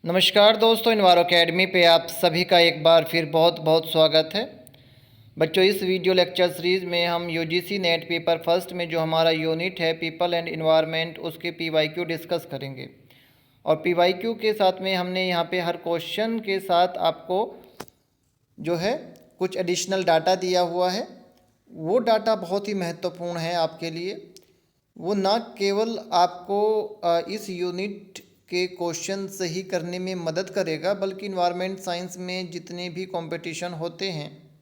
नमस्कार दोस्तों, इन्वायरो अकेडमी पे आप सभी का एक बार फिर बहुत बहुत स्वागत है। बच्चों, इस वीडियो लेक्चर सीरीज़ में हम यूजीसी नेट पेपर फर्स्ट में जो हमारा यूनिट है पीपल एंड इन्वायरमेंट, उसके पीवाईक्यू डिस्कस करेंगे। और पीवाईक्यू के साथ में हमने यहाँ पे हर क्वेश्चन के साथ आपको जो है कुछ एडिशनल डाटा दिया हुआ है। वो डाटा बहुत ही महत्वपूर्ण है आपके लिए। वो ना केवल आपको इस यूनिट के क्वेश्चन सही करने में मदद करेगा, बल्कि इन्वायरमेंट साइंस में जितने भी कंपटीशन होते हैं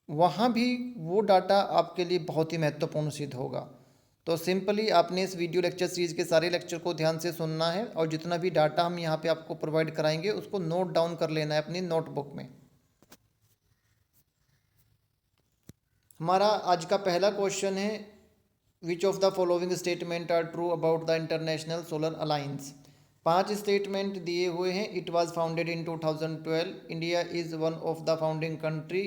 वहाँ भी वो डाटा आपके लिए बहुत ही महत्वपूर्ण सिद्ध होगा। तो सिंपली आपने इस वीडियो लेक्चर सीरीज़ के सारे लेक्चर को ध्यान से सुनना है और जितना भी डाटा हम यहाँ पे आपको प्रोवाइड कराएंगे उसको नोट डाउन कर लेना है अपनी नोटबुक में। हमारा आज का पहला क्वेश्चन है, which of the following statement are true about the international solar alliance. 5 statement दिए हुए हैं। It was founded in 2012। India is one of the founding country.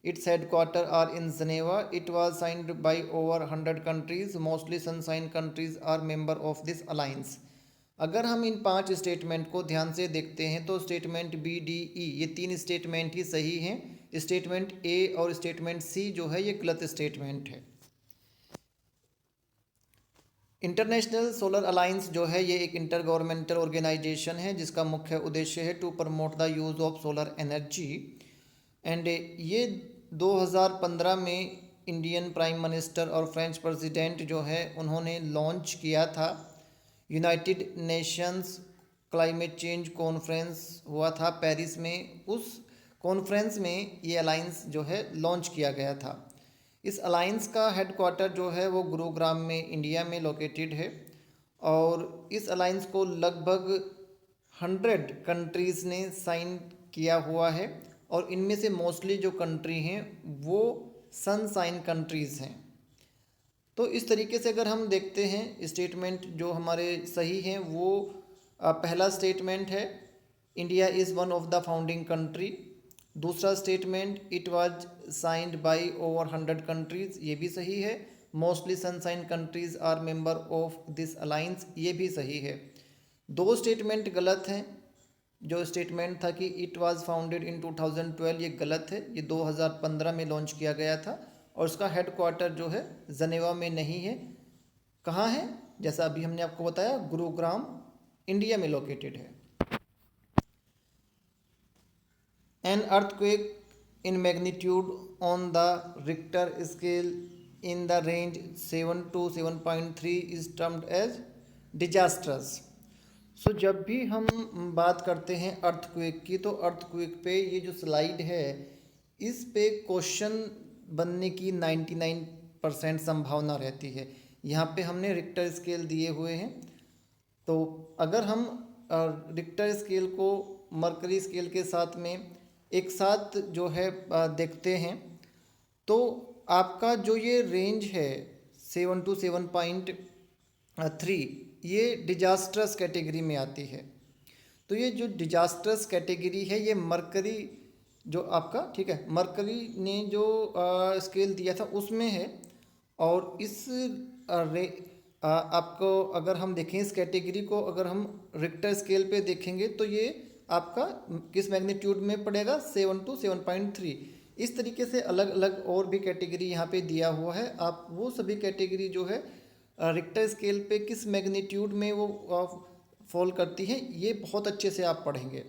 It's headquarter are in Geneva. It was signed by over 100 countries. Mostly sunshine countries are member of this alliance. अगर हम इन 5 statement को ध्यान से देखते हैं तो statement B, D, ई ये 3 statement ही सही हैं। स्टेटमेंट ए और स्टेटमेंट सी जो है ये गलत स्टेटमेंट है। इंटरनेशनल सोलर अलायंस जो है ये एक इंटर गवर्नमेंटल ऑर्गेनाइजेशन है जिसका मुख्य उद्देश्य है to promote the use of solar energy. And ये 2015 में इंडियन प्राइम मिनिस्टर और फ्रेंच प्रेसिडेंट जो है उन्होंने लॉन्च किया था। United Nations climate change conference हुआ था पेरिस में। उस कॉन्फ्रेंस में ये अलायंस जो है लॉन्च किया गया था। इस अलायंस का हेडक्वार्टर जो है वो गुरुग्राम में इंडिया में लोकेटेड है। और इस अलायंस को लगभग 100 कंट्रीज़ ने साइन किया हुआ है और इनमें से मोस्टली जो कंट्री हैं वो सन साइन कंट्रीज़ हैं। तो इस तरीके से अगर हम देखते हैं स्टेटमेंट जो हमारे सही हैं वो पहला स्टेटमेंट है, India is one of the founding country. दूसरा statement, it was signed by over 100 countries, ये भी सही है। Mostly sunshine countries are member of this alliance, ये भी सही है। 2 स्टेटमेंट गलत हैं। जो स्टेटमेंट था कि इट वाज फाउंडेड इन 2012 ये गलत है। ये 2015 में लॉन्च किया गया था और उसका हेडक्वार्टर जो है जनेवा में नहीं है। कहाँ है? जैसा अभी हमने आपको बताया, गुरुग्राम इंडिया में लोकेटेड है। An earthquake in magnitude on the Richter scale in the range 7 to 7.3 is termed as disastrous. सो जब भी हम बात करते हैं अर्थक्वेक की तो अर्थक्वेक पे ये जो स्लाइड है इस पे क्वेश्चन बनने की 99% संभावना रहती है। यहाँ पे हमने रिक्टर स्केल दिए हुए हैं। तो अगर हम रिक्टर स्केल को मरकरी स्केल के साथ में एक साथ जो है देखते हैं तो आपका जो ये रेंज है 7 to 7.3 ये डिजास्ट्रस कैटेगरी में आती है। तो ये जो डिजास्ट्रस कैटेगरी है ये मरकरी जो आपका, ठीक है, मरकरी ने जो स्केल दिया था उसमें है। और इस आपको अगर हम देखें इस कैटेगरी को, अगर हम रिक्टर स्केल पे देखेंगे तो ये आपका किस मैग्नीट्यूड में पड़ेगा, 7 to 7.3। इस तरीके से अलग अलग और भी कैटेगरी यहाँ पे दिया हुआ है। आप वो सभी कैटेगरी जो है रिक्टर स्केल पे किस मैग्नीट्यूड में वो फॉल करती है ये बहुत अच्छे से आप पढ़ेंगे।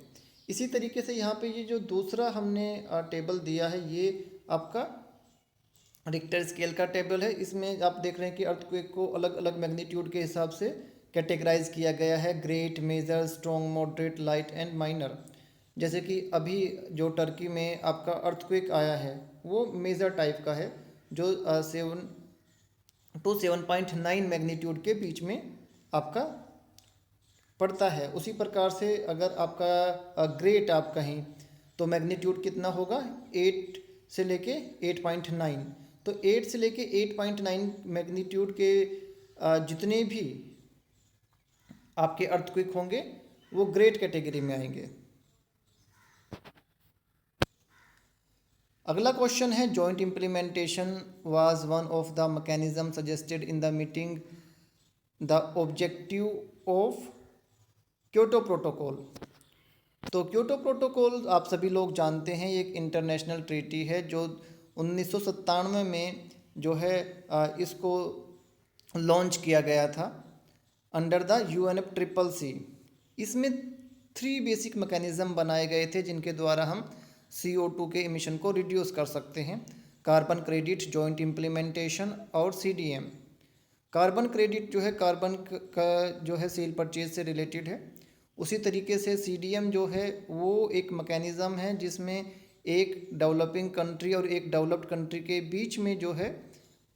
इसी तरीके से यहाँ पे ये जो दूसरा हमने टेबल दिया है ये आपका रिक्टर स्केल का टेबल है। इसमें आप देख रहे हैं कि अर्थक्वेक को अलग अलग मैग्नीट्यूड के हिसाब से कैटेगराइज किया गया है, great, major, strong, moderate, light and minor. जैसे कि अभी जो टर्की में आपका अर्थक्वेक आया है वो मेजर टाइप का है जो 7 to 7.9 मैग्नीट्यूड के बीच में आपका पड़ता है। उसी प्रकार से अगर आपका ग्रेट आप कहें तो मैग्नीट्यूड कितना होगा, 8 से लेके 8.9। तो 8 से लेके 8.9 मैग्नीट्यूड के जितने भी आपके अर्थक्वेक होंगे वो ग्रेट कैटेगरी में आएंगे। अगला क्वेश्चन है, joint implementation was one of the mechanism suggested in the meeting the objective of. Kyoto protocol. तो क्योटो प्रोटोकॉल आप सभी लोग जानते हैं, ये एक इंटरनेशनल ट्रीटी है जो 1997 में जो है इसको लॉन्च किया गया था अंडर द UNFCCC। इसमें 3 बेसिक मैकेनिज़्म बनाए गए थे जिनके द्वारा हम CO2 के इमिशन को रिड्यूस कर सकते हैं। कार्बन क्रेडिट जॉइंट इम्प्लीमेंटेशन और CDM। कार्बन क्रेडिट जो है कार्बन का जो है सेल परचेज से रिलेटेड है। उसी तरीके से CDM जो है वो एक मैकेनिज़्म है जिसमें एक डेवलपिंग कंट्री और एक डेवलप्ड कंट्री के बीच में जो है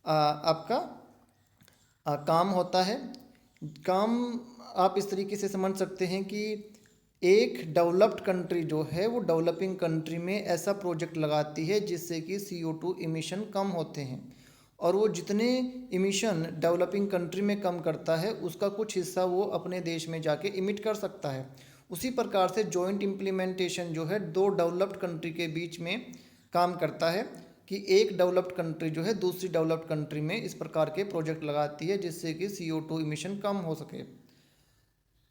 आपका काम होता है। काम आप इस तरीके से समझ सकते हैं कि एक डेवलप्ड कंट्री जो है वो डेवलपिंग कंट्री में ऐसा प्रोजेक्ट लगाती है जिससे कि CO2 इमिशन कम होते हैं, और वो जितने इमिशन डेवलपिंग कंट्री में कम करता है उसका कुछ हिस्सा वो अपने देश में जाके इमिट कर सकता है। उसी प्रकार से जॉइंट इम्प्लीमेंटेशन जो है 2 डेवलप्ड कंट्री के बीच में काम करता है कि एक डेवलप्ड कंट्री जो है दूसरी डेवलप्ड कंट्री में इस प्रकार के प्रोजेक्ट लगाती है जिससे कि CO2 इमिशन कम हो सके।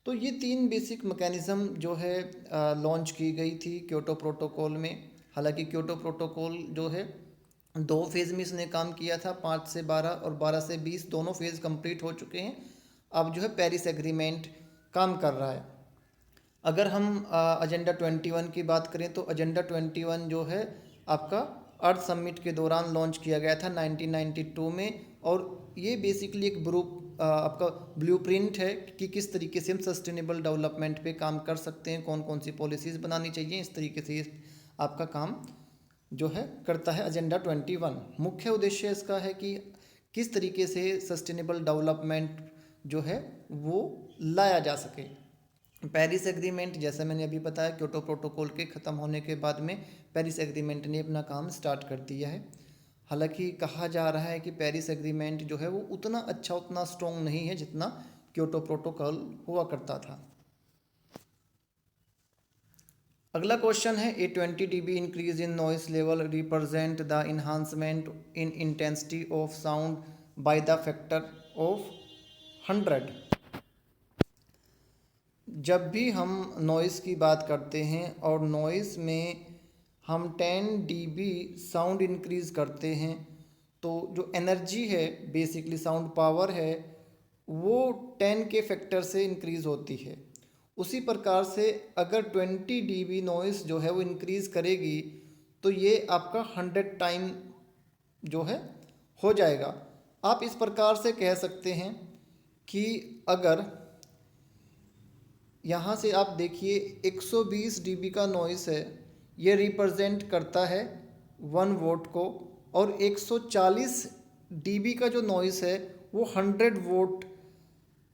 तो ये 3 बेसिक मैकेनिज़्म जो है लॉन्च की गई थी क्योटो प्रोटोकॉल में। हालांकि क्योटो प्रोटोकॉल जो है 2 फेज़ में इसने काम किया था, 5 से 12 और 12 से 20 दोनों फेज़ कंप्लीट हो चुके हैं। अब जो है पेरिस एग्रीमेंट काम कर रहा है। अगर हम एजेंडा 21 की बात करें तो एजेंडा 21 जो है आपका अर्थ समिट के दौरान लॉन्च किया गया था 1992 में, और ये बेसिकली एक आपका ब्लूप्रिंट है कि किस तरीके से हम सस्टेनेबल डेवलपमेंट पे काम कर सकते हैं, कौन कौन सी पॉलिसीज़ बनानी चाहिए। इस तरीके से आपका काम जो है करता है एजेंडा 21। मुख्य उद्देश्य इसका है कि किस तरीके से सस्टेनेबल डेवलपमेंट जो है वो लाया जा सके। पेरिस एग्रीमेंट जैसा मैंने अभी बताया, क्योटो प्रोटोकॉल के ख़त्म होने के बाद में पेरिस एग्रीमेंट ने अपना काम स्टार्ट कर दिया है। हालांकि कहा जा रहा है कि पेरिस एग्रीमेंट जो है वो उतना अच्छा उतना स्ट्रॉन्ग नहीं है जितना क्योटो प्रोटोकॉल हुआ करता था। अगला क्वेश्चन है, ए 20 dB increase in noise level represent the enhancement in intensity of sound by the factor of 100। जब भी हम नॉइस की बात करते हैं और नॉइस में हम 10 dB साउंड इंक्रीज़ करते हैं तो जो एनर्जी है बेसिकली साउंड पावर है वो 10 के फैक्टर से इंक्रीज़ होती है। उसी प्रकार से अगर 20 dB नॉइस जो है वो इंक्रीज़ करेगी तो ये आपका 100 टाइम जो है हो जाएगा। आप इस प्रकार से कह सकते हैं कि अगर यहाँ से आप देखिए 120 dB का नॉइस है, ये रिप्रेजेंट करता है 1 वोट को, और 140 dB का जो नॉइस है वो 100 वोट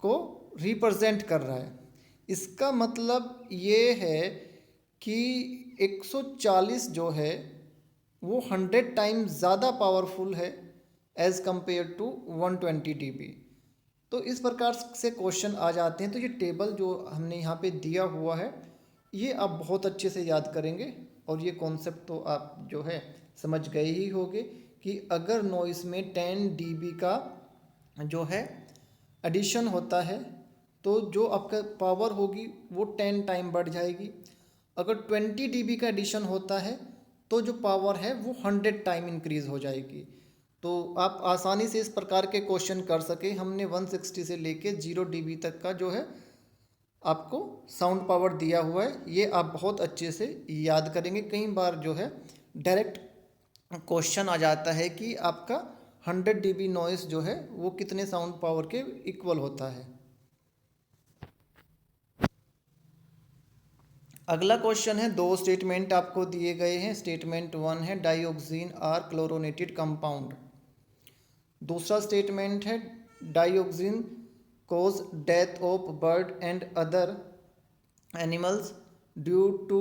को रिप्रेजेंट कर रहा है। इसका मतलब ये है कि 140 जो है वो 100 टाइम ज़्यादा पावरफुल है एज़ कम्पेयर टू 120 dB। तो इस प्रकार से क्वेश्चन आ जाते हैं। तो ये टेबल जो हमने यहाँ पे दिया हुआ है ये आप बहुत अच्छे से याद करेंगे, और ये कॉन्सेप्ट तो आप जो है समझ गए ही होंगे कि अगर नॉइस में 10 dB का जो है एडिशन होता है तो जो आपका पावर होगी वो 10 टाइम बढ़ जाएगी। अगर 20 dB का एडिशन होता है तो जो पावर है वो 100 टाइम इंक्रीज़ हो जाएगी। तो आप आसानी से इस प्रकार के क्वेश्चन कर सके। हमने 160 से लेके 0 dB तक का जो है आपको साउंड पावर दिया हुआ है, ये आप बहुत अच्छे से याद करेंगे। कई बार जो है डायरेक्ट क्वेश्चन आ जाता है कि आपका 100 dB नॉइस जो है वो कितने साउंड पावर के इक्वल होता है। अगला क्वेश्चन है, 2 स्टेटमेंट आपको दिए गए हैं। स्टेटमेंट 1 है डाइऑक्सिन आर क्लोरोनेटेड कंपाउंड। दूसरा स्टेटमेंट है dioxin cause death of bird and other animals due to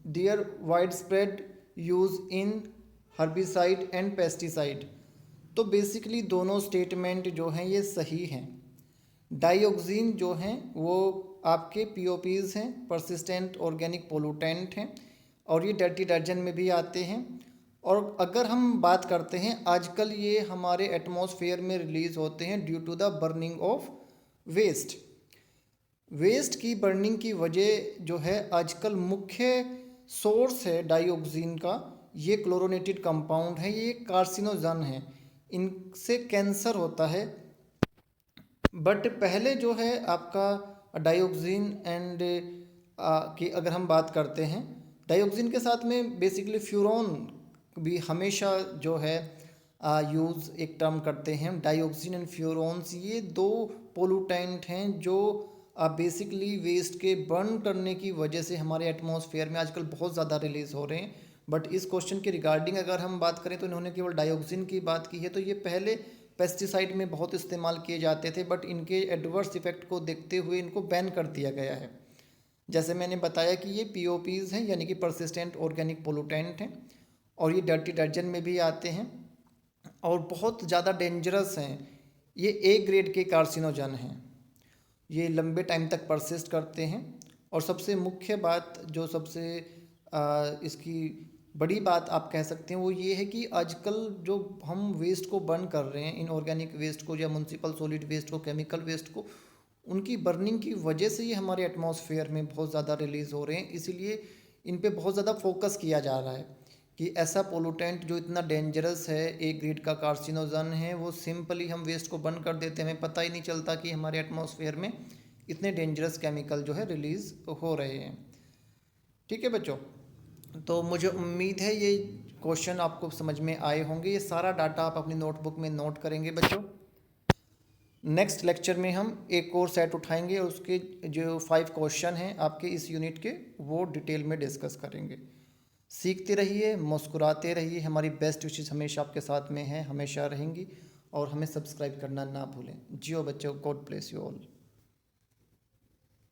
their wide spread use in herbicide and pesticide. तो बेसिकली दोनों स्टेटमेंट जो हैं ये सही हैं। डाइऑक्सिन जो हैं वो आपके पीओपीज़ हैं, परसिस्टेंट ऑर्गेनिक पोलूटेंट हैं, और ये डर्टी डिटर्जेंट में भी आते हैं। और अगर हम बात करते हैं आजकल ये हमारे एटमॉस्फेयर में रिलीज़ होते हैं due to the burning of waste. Waste की बर्निंग की वजह जो है आजकल मुख्य सोर्स है डाइऑक्सिन का, ये क्लोरोनेटेड कंपाउंड है, ये कार्सिनोजन है, इनसे कैंसर होता है। बट पहले जो है आपका डाइऑक्सिन एंड की अगर हम बात करते हैं, डाइऑक्सिन के साथ में बेसिकली फ्यूरॉन भी हमेशा जो है यूज़ एक टर्म करते हैं, डाइऑक्सिन एंड फ्यूरॉन्स, ये दो पोलूटेंट हैं जो बेसिकली वेस्ट के बर्न करने की वजह से हमारे एटमॉस्फेयर में आजकल बहुत ज़्यादा रिलीज़ हो रहे हैं। बट इस क्वेश्चन के रिगार्डिंग अगर हम बात करें तो इन्होंने केवल डाइऑक्सिन की बात की है, तो ये पहले पेस्टिसाइड में बहुत इस्तेमाल किए जाते थे, बट इनके एडवर्स इफेक्ट को देखते हुए इनको बैन कर दिया गया है। जैसे मैंने बताया कि ये पीओपीज़ हैं, यानी कि परसिस्टेंट ऑर्गेनिक पोलूटेंट हैं, और ये डर्टी डिटर्जेंट में भी आते हैं और बहुत ज़्यादा डेंजरस हैं। ये ए ग्रेड के कार्सिनोजन हैं, ये लंबे टाइम तक परसिस्ट करते हैं। और सबसे मुख्य बात जो सबसे इसकी बड़ी बात आप कह सकते हैं वो ये है कि आजकल जो हम वेस्ट को बर्न कर रहे हैं, इनऑर्गेनिक वेस्ट को या म्युनिसिपल सॉलिड वेस्ट को, केमिकल वेस्ट को, उनकी बर्निंग की वजह से ये हमारे एटमॉस्फेयर में बहुत ज़्यादा रिलीज़ हो रहे हैं। इसीलिए इन पे बहुत ज़्यादा फोकस किया जा रहा है कि ऐसा पोलूटेंट जो इतना डेंजरस है, ए ग्रेड का कार्सिनोजन है, वो सिंपली हम वेस्ट को बर्न कर देते हैं, हमें पता ही नहीं चलता कि हमारे एटमॉस्फेयर में इतने डेंजरस केमिकल जो है रिलीज़ हो रहे हैं। ठीक है बच्चों, तो मुझे उम्मीद है ये क्वेश्चन आपको समझ में आए होंगे। ये सारा डाटा आप अपनी नोटबुक में नोट करेंगे बच्चों। नेक्स्ट लेक्चर में हम एक और सेट उठाएंगे और उसके जो 5 क्वेश्चन हैं आपके इस यूनिट के, वो डिटेल में डिस्कस करेंगे। सीखते रहिए, मुस्कुराते रहिए, हमारी बेस्ट विशेष हमेशा आपके साथ में है, हमेशा रहेंगी, और हमें सब्सक्राइब करना ना भूलें। जियो बच्चों, गॉड ब्लेस यू ऑल।